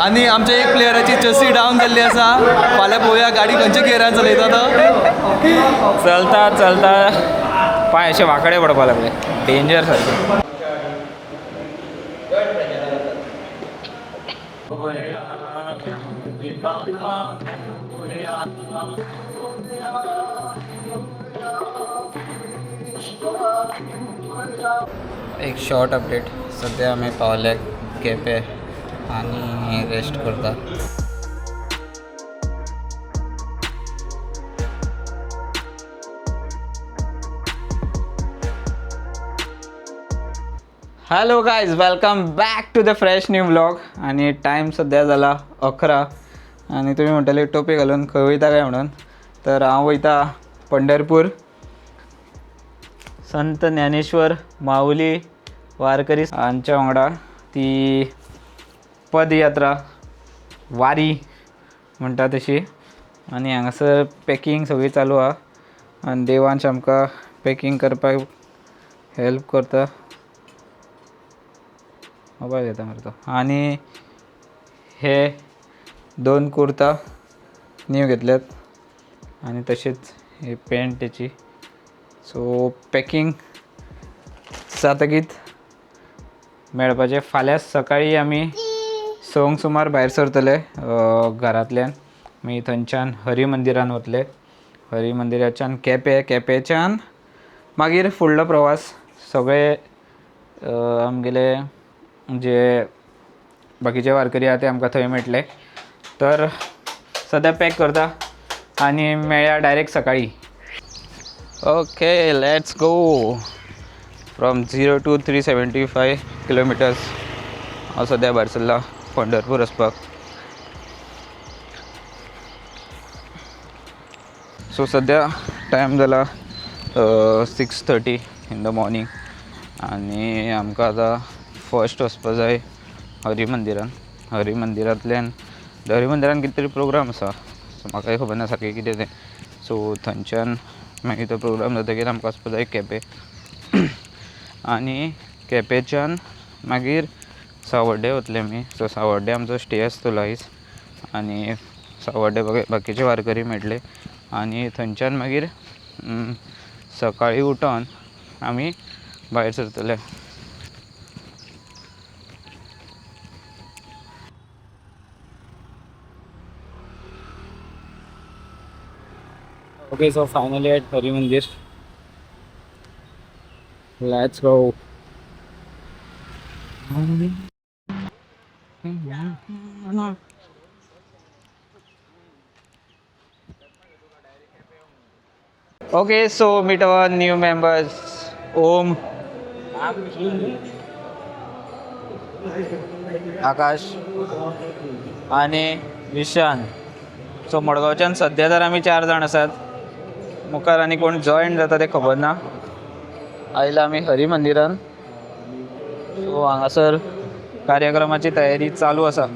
आणि आमच्या एक प्लेयराची चसी डाऊन जाल्ली आसा. फाल्यां पळोवया गाडी खंयच्या गियरान चलयता तो. चलता चलता पांय असे वाकडे पडपा लागले. डेंजर सारखे. एक शॉर्ट अपडेट. सध्या आम्ही पावले केपें आणि रेस्ट करता. Hello guys, welcome back to the fresh new vlog. आणि टाईम सध्या जाला 11. आणि तुम्ही म्हणटले टोपी घालून खंय वयता काय म्हणून. तर हांव वयता पंढरपूर. संत ज्ञानेश्वर माऊली वारकरी हांच्या वांगडा ती पदयात्रा वारी म्हणटा तशी. आणि हांगासर पॅकिंग सगळी चालू आहा. आनी देवांश आमकां पॅकिंग करपाक हेल्प करता. मोबायल घेता मरे तो. आणि हे 2 कुर्ता न्यू घेतल्यात आणि तशीच ही पॅन्ट त्याची. सो पॅकिंग जातकीत मेळपाचें. फाल्यां सकाळी आमी 6 सुमार भायर सरतले घरांतल्यान. मागीर थंयच्यान हरी मंदिरान वतले. हरी मंदिराच्यान केपेंच्यान मागीर फुडलो प्रवास. सगळे आमगेले जे बाकीचे वारकरी आहा ते आमकां थंय मेळटले. तर सद्या पॅक करता आनी मेळया डायरेक्ट सकाळी. Okay, let's go. From 0 to 375 kilometres हांव सद्या भायर सरला पंढरपूर वचपाक. सो सद्या टायम जाला 6:30 इन द मॉर्निंग. आनी आमकां आतां फर्स्ट वचपा जाय हरी मंदिरान. हरी मंदिरांतल्यान हरी मंदिरान कितें तरी प्रोग्राम आसा. सो म्हाकाय खबर ना सारकें कितें तें. सो थंयच्यान मागीर तो प्रोग्राम जातकीर आमकां वचपा जाय केपें. आनी केपेंच्यान मागीर सावर्डे वतले आमी. सो सावर्डे आमचो स्टे आसतलो आयज. आनी सावर्डे बाकीचे वारकरी मेळटले. आनी थंयच्यान मागीर सकाळीं उठोन आमी भायर सरतले. Okay, so finally at Hari Mandir. Let's go. Okay, so meet our new members. Om, आकाश आणि विशान. सो मडगांवच्यान सध्या तर आमी 4 जाण आसात. मुखार आनी कोण जॉयन जाता तें खबर ना. आयला आमी हरी मंदिरान. सो हांगासर कार्यक्रमाची तयारी चालू आसा.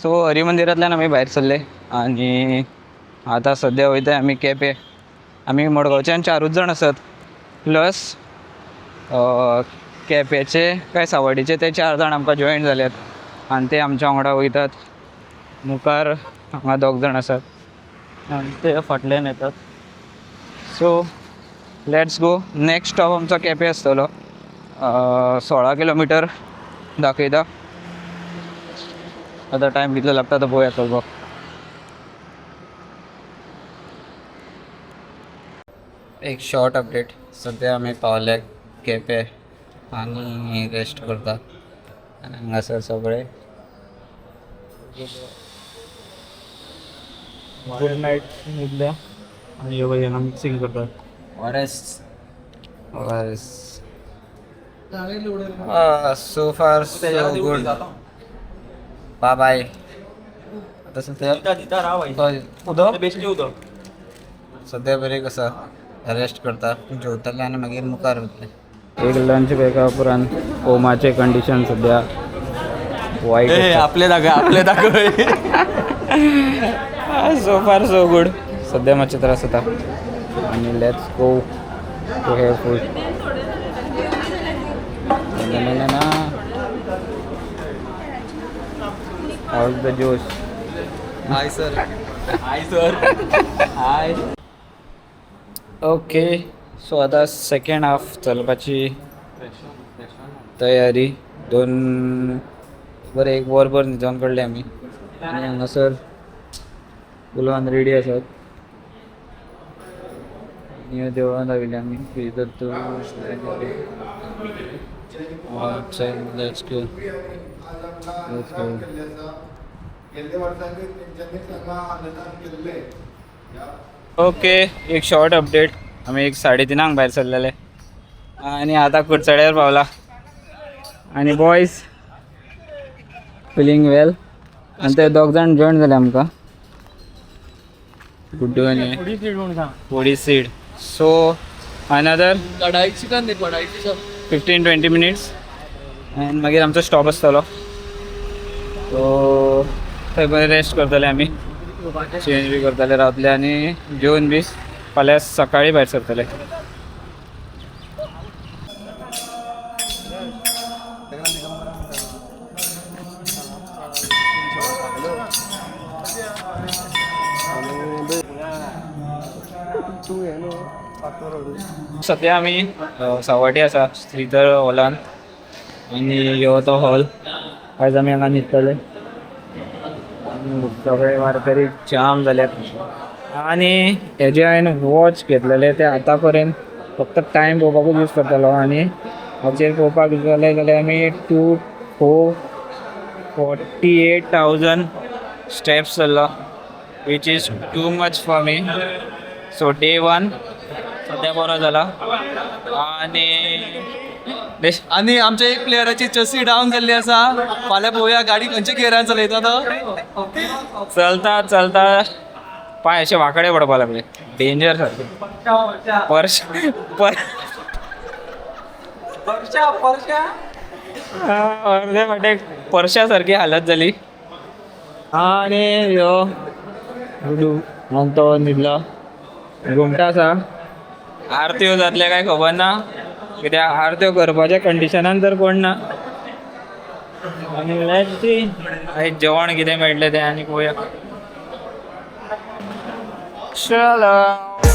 सो हरी मंदिरांतल्यान आमी भायर सरले. आनी आतां सद्या वयताय आमी केपें. आमी मडगांवच्यान 4च जाण आसात. प्लस केपेंचे काय सावर्डेचे ते 4 जाण आमकां जॉयन जाल्यात. आनी ते आमच्या वांगडा वयतात. मुखार हांगा 2 जाण आसात आनी ते फाटल्यान येतात. So let's go. Next stop आमचो केपें आसतलो. 16 किलोमीटर दाखयता. आता टाइम कितलो लागता तो पळोवया चल. एक शॉर्ट अपडेट. सध्या आम्ही पावल्या केपें आणि रेस्ट करता आणि हांगासर सगळे गुड नाईट न्हिदल्या आणि ह्यो भयण मिक्सिंग करता. वॉरेस so far so good. Bye bye. आता सध्या बेश्टे उदक. सध्या बरे कसा रेस्ट करता जेवतले आनी मागीर मुखार वतले. एक लंच ब्रेका उपरांत ओमाचे कंडिशन सध्या वायट. आपले दाखय सो फार सो गुड. सध्या मातशे त्रास जाता आनी let's go to have food. How's the josh. Hi sir. Hi. Okay so आता सेकंड हाफ चलपाची तयारी. बरें एक वरभर न्हिदोन काडले आमी आनी हांगासर फुलान रेडी आसात. न्यू देवळान राविल्ले आमी. Let's go. ओके एक शॉर्ट अपडेट. आमी एक 3:30 भायर सरलेले आनी आतां कुडचड्यार पावला आनी बॉयज फिलींग वेल आनी ते दोग जाण जॉयन जाले आमकां. गुड्डू आनी वोडी सीड. सो अनदर कढाई चिकन दे. कढाई 15-20 मिनिट्स आनी मागीर आमचो स्टॉप आसतलो. सो थंय बरें रेस्ट करतले आमी. चेंज बी करतले रावतले आनी जेवन बी फाल्यां सकाळीं भायर सरतले. सध्या आमी सावड्डी आसा श्रीधर हॉलान आनी ह्यो तो हॉल. आयज आमी हांगा न्हिदतले. सगळे वारकरी जाम जाल्यात आनी हे जे हांवें वॉच घेतलेले ते आतां पर्यंत फक्त टायम पळोवपाकूच यूज करतलो आनी हाचेर पळोवपाक गेले जाल्यार आमी 48,000 स्टेप्स चल्ला which is too much for me. So day 1 सध्या बरो जाला आणि आमच्या एक प्लेयराची चसी डाऊन जाल्ली आसा. फाल्यां पळोवया गाडी खंयच्या गियरान चलयता तो. चलता पांय अशे वाकडे पडपाक लागले. डेंजर सारके. अर्दे फावटी परशा सारकी हालत जाली. आनी ह्यो तो न्हिदलो. घुमटा आसा. आरत्यो जातले काय खबर ना कित्याक आरत्यो करपाच्या कंडिशनान तर कोण ना. आनी लेट्स सी आयज जेवण कितें मेळटलें तें आनी पळोवया. चलो.